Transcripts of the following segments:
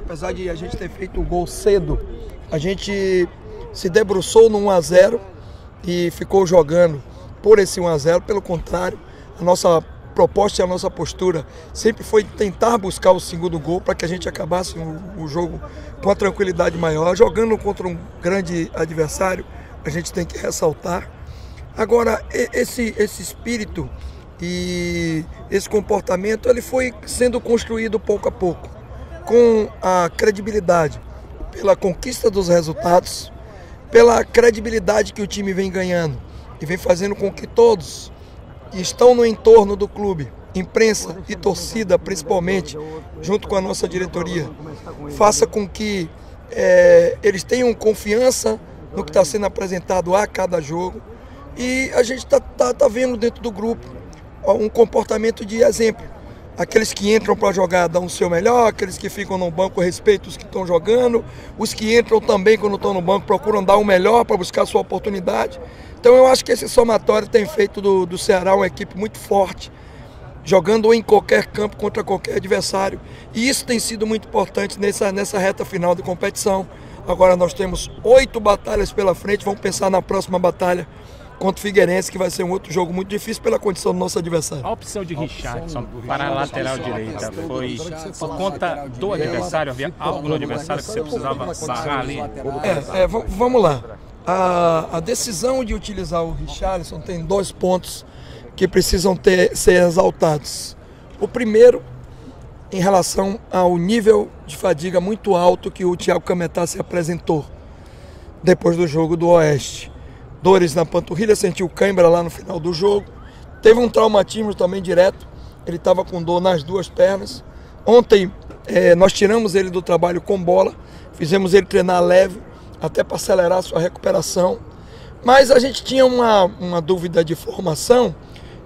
apesar de a gente ter feito o gol cedo, a gente se debruçou no 1 a 0 e ficou jogando por esse 1 a 0. Pelo contrário, a nossa proposta e a nossa postura sempre foi tentar buscar o segundo gol para que a gente acabasse o jogo com uma tranquilidade maior. Jogando contra um grande adversário, a gente tem que ressaltar. Agora, esse espírito e esse comportamento, ele foi sendo construído pouco a pouco, com a credibilidade, pela conquista dos resultados, pela credibilidade que o time vem ganhando e vem fazendo com que todos que estão no entorno do clube, imprensa e torcida principalmente, junto com a nossa diretoria, faça com que eles tenham confiança no que está sendo apresentado a cada jogo. E a gente tá vendo dentro do grupo um comportamento de exemplo. Aqueles que entram para jogar dão o seu melhor, aqueles que ficam no banco respeitam os que estão jogando, os que entram também quando estão no banco procuram dar o melhor para buscar a sua oportunidade. Então eu acho que esse somatório tem feito do Ceará uma equipe muito forte, jogando em qualquer campo contra qualquer adversário. E isso tem sido muito importante nessa reta final de competição. Agora nós temos 8 batalhas pela frente, vamos pensar na próxima batalha contra o Figueirense, que vai ser um outro jogo muito difícil pela condição do nosso adversário. A opção de Richardson para a lateral direita foi por conta do adversário? Havia algo no adversário que você precisava barrar ali? Vamos lá. A decisão de utilizar o Richarlison tem 2 pontos que precisam ser exaltados. O primeiro, em relação ao nível de fadiga muito alto que o Thiago Cametá se apresentou depois do jogo do Oeste. Dores na panturrilha, sentiu cãibra lá no final do jogo. Teve um traumatismo também direto. Ele estava com dor nas 2 pernas. Ontem nós tiramos ele do trabalho com bola. Fizemos ele treinar leve, até para acelerar a sua recuperação. Mas a gente tinha uma dúvida de formação.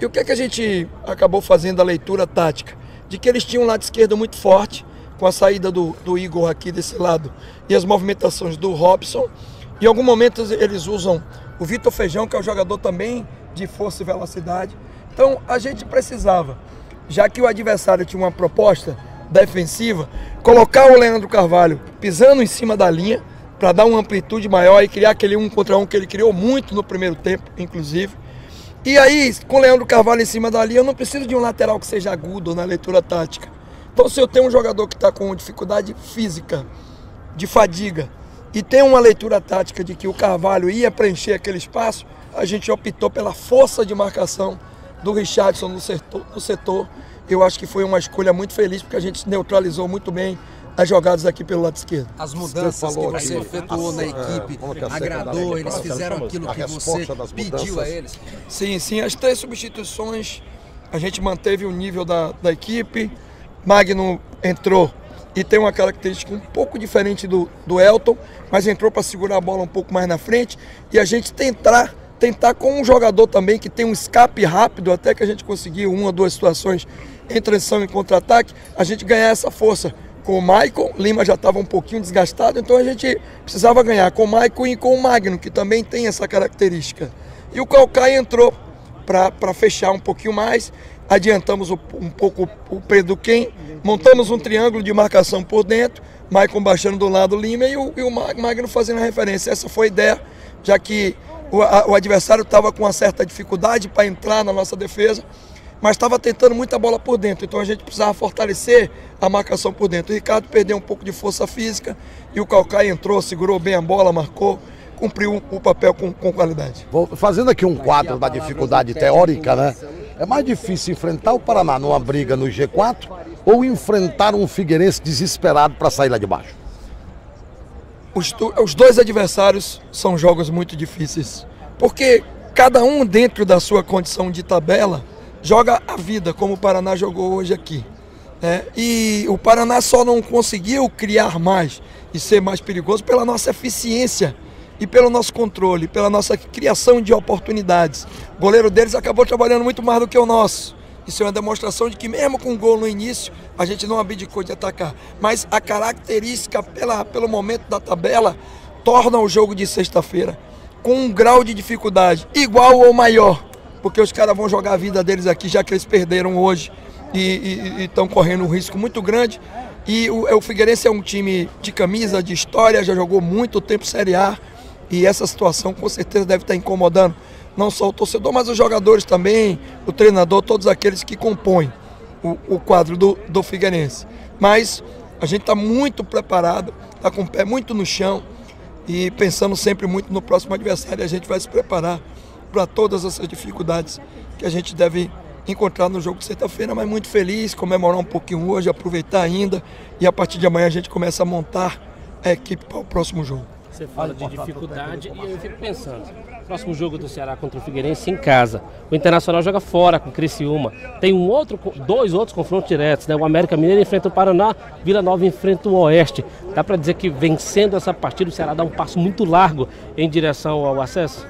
E o que é que a gente acabou fazendo a leitura tática? De que eles tinham um lado esquerdo muito forte, com a saída do Igor aqui desse lado e as movimentações do Robson. Em algum momento eles usam o Vitor Feijão, que é um jogador também de força e velocidade. Então a gente precisava, já que o adversário tinha uma proposta defensiva, colocar o Leandro Carvalho pisando em cima da linha para dar uma amplitude maior e criar aquele 1 contra 1 que ele criou muito no primeiro tempo, inclusive. E aí, com o Leandro Carvalho em cima da linha, eu não preciso de um lateral que seja agudo na leitura tática. Então, se eu tenho um jogador que está com dificuldade física, de fadiga, e tem uma leitura tática de que o Carvalho ia preencher aquele espaço, a gente optou pela força de marcação do Richardson no setor. Eu acho que foi uma escolha muito feliz, porque a gente neutralizou muito bem as jogadas aqui pelo lado esquerdo. As mudanças que você efetuou na equipe agradou, eles fizeram aquilo que você pediu a eles? Sim, as 3 substituições, a gente manteve o nível da equipe. Magno entrou e tem uma característica um pouco diferente do Elton, mas entrou para segurar a bola um pouco mais na frente e a gente tentar com um jogador também que tem um escape rápido, até que a gente conseguiu 1 ou 2 situações em transição e contra-ataque, a gente ganhar essa força. Com o Maicon, Lima já estava um pouquinho desgastado, então a gente precisava ganhar com o Maicon e com o Magno, que também tem essa característica. E o Caucaia entrou para fechar um pouquinho mais, adiantamos um pouco o Pedro Quem, montamos um triângulo de marcação por dentro, Maicon baixando do lado Lima e o Magno fazendo a referência. Essa foi a ideia, já que o adversário estava com uma certa dificuldade para entrar na nossa defesa, mas estava tentando muita bola por dentro, então a gente precisava fortalecer a marcação por dentro. O Ricardo perdeu um pouco de força física e o Caucaia entrou, segurou bem a bola, marcou, cumpriu o papel com qualidade. Fazendo aqui um quadro da dificuldade teórica, né? É mais difícil enfrentar o Paraná numa briga no G4 ou enfrentar um Figueirense desesperado para sair lá de baixo? Os 2 adversários são jogos muito difíceis, porque cada um dentro da sua condição de tabela joga a vida, como o Paraná jogou hoje aqui. E o Paraná só não conseguiu criar mais e ser mais perigoso pela nossa eficiência e pelo nosso controle, pela nossa criação de oportunidades. O goleiro deles acabou trabalhando muito mais do que o nosso. Isso é uma demonstração de que mesmo com gol no início, a gente não abdicou de atacar. Mas a característica pelo momento da tabela torna o jogo de sexta-feira com um grau de dificuldade igual ou maior, porque os caras vão jogar a vida deles aqui, já que eles perderam hoje e estão correndo um risco muito grande. E o Figueirense é um time de camisa, de história, já jogou muito tempo Série A. E essa situação com certeza deve estar incomodando não só o torcedor, mas os jogadores também, o treinador, todos aqueles que compõem o quadro do Figueirense. Mas a gente está muito preparado, está com o pé muito no chão e pensando sempre muito no próximo adversário. A gente vai se preparar para todas essas dificuldades que a gente deve encontrar no jogo de sexta-feira, mas muito feliz, comemorar um pouquinho hoje, aproveitar ainda e a partir de amanhã a gente começa a montar a equipe para o próximo jogo. Você fala de dificuldade e eu fico pensando, próximo jogo do Ceará contra o Figueirense em casa, o Internacional joga fora com o Criciúma, tem dois outros confrontos diretos, né? O América Mineiro enfrenta o Paraná, Vila Nova enfrenta o Oeste. Dá para dizer que vencendo essa partida o Ceará dá um passo muito largo em direção ao acesso?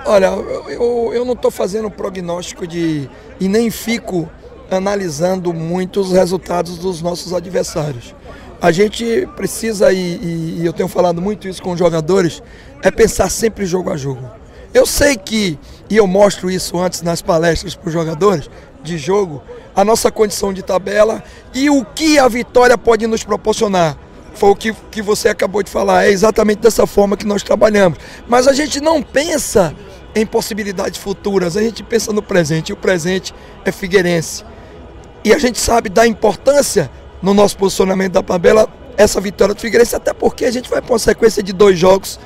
Olha, eu não estou fazendo prognóstico e nem fico analisando muito os resultados dos nossos adversários. A gente precisa, e eu tenho falado muito isso com os jogadores, é pensar sempre jogo a jogo. Eu sei que, e eu mostro isso antes nas palestras para os jogadores de jogo, a nossa condição de tabela e o que a vitória pode nos proporcionar. Foi o que você acabou de falar, é exatamente dessa forma que nós trabalhamos. Mas a gente não pensa em possibilidades futuras, a gente pensa no presente, e o presente é Figueirense. E a gente sabe da importância no nosso posicionamento da tabela, essa vitória do Figueirense, até porque a gente vai para uma sequência de 2 jogos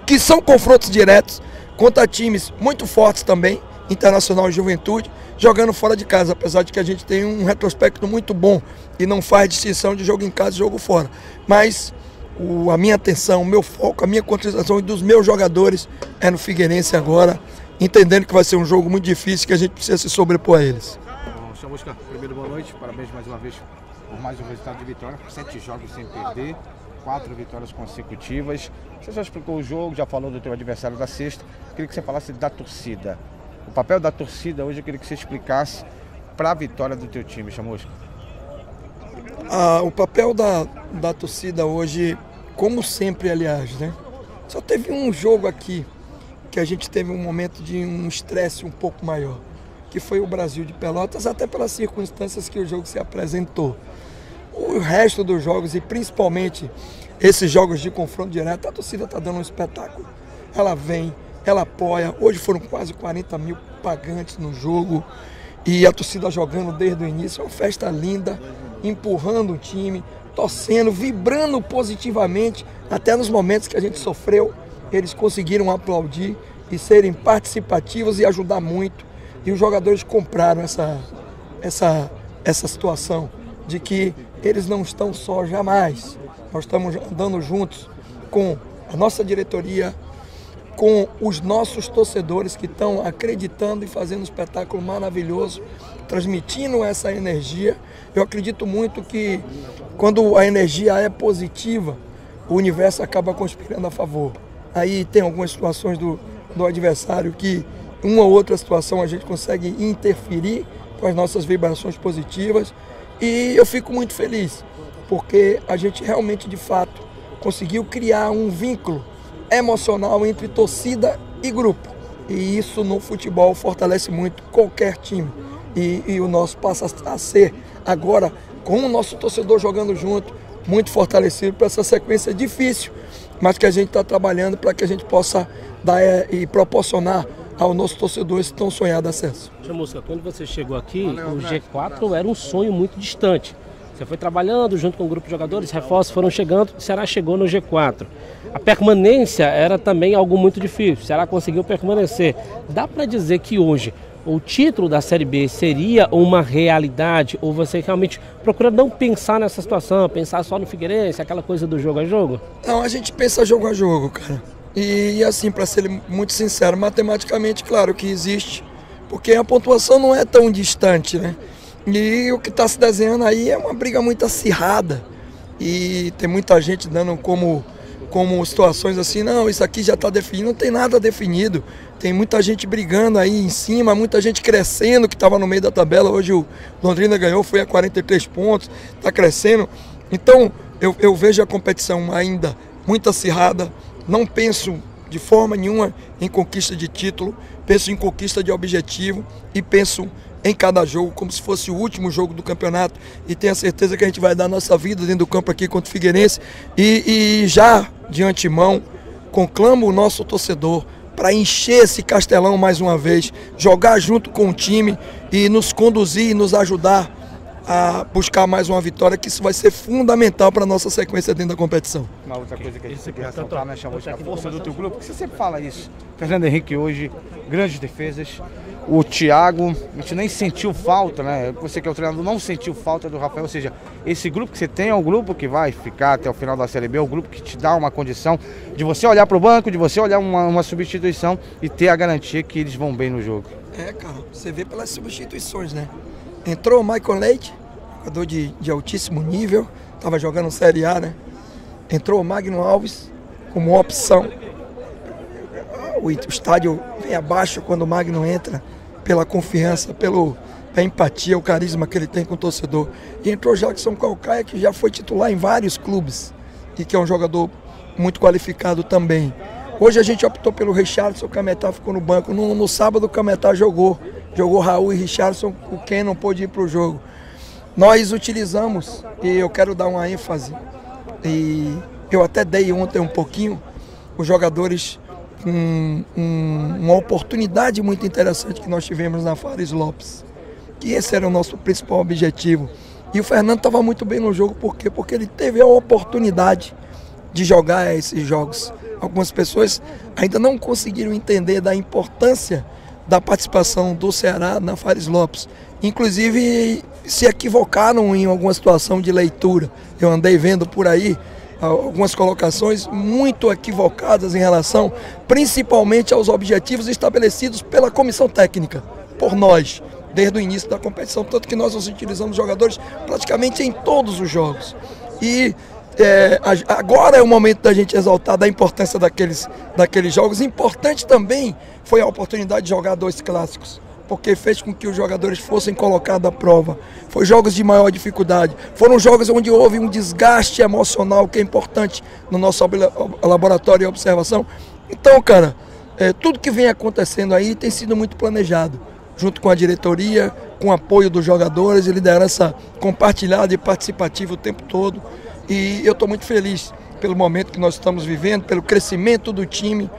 que são confrontos diretos contra times muito fortes também, Internacional e Juventude, jogando fora de casa, apesar de que a gente tem um retrospecto muito bom e não faz distinção de jogo em casa e jogo fora. Mas a minha atenção, o meu foco, a minha concentração e dos meus jogadores é no Figueirense agora, entendendo que vai ser um jogo muito difícil que a gente precisa se sobrepor a eles. Chamusca, primeiro boa noite, parabéns mais uma vez por mais um resultado de vitória, 7 jogos sem perder, 4 vitórias consecutivas. Você já explicou o jogo, já falou do teu adversário da sexta, queria que você falasse da torcida. O papel da torcida hoje eu queria que você explicasse para a vitória do teu time, Chamusca. O papel da torcida hoje, como sempre, aliás, né? Só teve um jogo aqui que a gente teve um momento de um estresse um pouco maior, que foi o Brasil de Pelotas, até pelas circunstâncias que o jogo se apresentou. O resto dos jogos, e principalmente esses jogos de confronto direto, a torcida está dando um espetáculo. Ela vem, ela apoia. Hoje foram quase 40 mil pagantes no jogo e a torcida jogando desde o início. É uma festa linda, empurrando o time, torcendo, vibrando positivamente. Até nos momentos que a gente sofreu, eles conseguiram aplaudir e serem participativos e ajudar muito. E os jogadores compraram essa situação de que eles não estão só jamais. Nós estamos andando juntos com a nossa diretoria, com os nossos torcedores que estão acreditando e fazendo um espetáculo maravilhoso, transmitindo essa energia. Eu acredito muito que quando a energia é positiva, o universo acaba conspirando a favor. Aí tem algumas situações do adversário que uma ou outra situação a gente consegue interferir com as nossas vibrações positivas e eu fico muito feliz, porque a gente realmente, de fato, conseguiu criar um vínculo emocional entre torcida e grupo. E isso no futebol fortalece muito qualquer time. E o nosso passa a ser agora, com o nosso torcedor jogando junto, muito fortalecido para essa sequência difícil, mas que a gente está trabalhando para que a gente possa dar e proporcionar ao nosso torcedor esse tão sonhado acesso. Chamusca, quando você chegou aqui, o G4 era um sonho muito distante. Você foi trabalhando junto com um grupo de jogadores, reforços foram chegando, o Ceará chegou no G4. A permanência era também algo muito difícil, o Ceará conseguiu permanecer. Dá para dizer que hoje o título da Série B seria uma realidade ou você realmente procura não pensar nessa situação, pensar só no Figueirense, aquela coisa do jogo a jogo? Não, a gente pensa jogo a jogo, cara. E assim, para ser muito sincero, matematicamente, claro que existe, porque a pontuação não é tão distante, né? E o que está se desenhando aí é uma briga muito acirrada. E tem muita gente dando como situações assim, não, isso aqui já está definido, não tem nada definido. Tem muita gente brigando aí em cima, muita gente crescendo que estava no meio da tabela. Hoje o Londrina ganhou, foi a 43 pontos, está crescendo. Então eu vejo a competição ainda muito acirrada. Não penso de forma nenhuma em conquista de título, penso em conquista de objetivo e penso em cada jogo, como se fosse o último jogo do campeonato, e tenho a certeza que a gente vai dar a nossa vida dentro do campo aqui contra o Figueirense, e já de antemão conclamo o nosso torcedor para encher esse Castelão mais uma vez, jogar junto com o time e nos conduzir e nos ajudar a buscar mais uma vitória, que isso vai ser fundamental para a nossa sequência dentro da competição. Uma outra coisa que a gente tem que ressaltar, né, Chamusca, a força do teu grupo, porque você sempre fala isso. Fernando Henrique hoje, grandes defesas. O Thiago, a gente nem sentiu falta, né? Você que é o treinador não sentiu falta do Rafael, ou seja, esse grupo que você tem é o grupo que vai ficar até o final da Série B, é o grupo que te dá uma condição de você olhar para o banco, de você olhar uma substituição e ter a garantia que eles vão bem no jogo. Cara, você vê pelas substituições, né? Entrou o Michael Leite, jogador de altíssimo nível, estava jogando Série A, né? Entrou o Magno Alves como opção. O estádio vem abaixo quando o Magno entra, pela confiança, pela empatia, o carisma que ele tem com o torcedor. E entrou o Jackson Calcaia, que já foi titular em vários clubes e que é um jogador muito qualificado também. Hoje a gente optou pelo Richarlison, o Cametá ficou no banco. No sábado o Cametá jogou Raul e Richarlison, o Ken não pôde ir para o jogo. Nós utilizamos, e eu quero dar uma ênfase, e eu até dei ontem um pouquinho, os jogadores, uma oportunidade muito interessante que nós tivemos na Fares Lopes, que esse era o nosso principal objetivo. E o Fernando estava muito bem no jogo, por quê? Porque ele teve a oportunidade de jogar esses jogos. Algumas pessoas ainda não conseguiram entender da importância da participação do Ceará na Fares Lopes. Inclusive se equivocaram em alguma situação de leitura. Eu andei vendo por aí algumas colocações muito equivocadas em relação principalmente aos objetivos estabelecidos pela comissão técnica, por nós, desde o início da competição, tanto que nós utilizamos jogadores praticamente em todos os jogos. E agora é o momento da gente exaltar da importância daqueles jogos. Importante também foi a oportunidade de jogar 2 clássicos, porque fez com que os jogadores fossem colocados à prova. Foi jogos de maior dificuldade, foram jogos onde houve um desgaste emocional que é importante no nosso laboratório de observação. Então, cara, tudo que vem acontecendo aí tem sido muito planejado, junto com a diretoria, com o apoio dos jogadores e liderança compartilhada e participativa o tempo todo. E eu estou muito feliz pelo momento que nós estamos vivendo, pelo crescimento do time,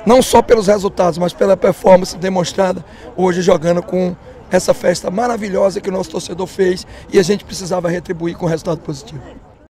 não só pelos resultados, mas pela performance demonstrada hoje jogando com essa festa maravilhosa que o nosso torcedor fez e a gente precisava retribuir com resultado positivo.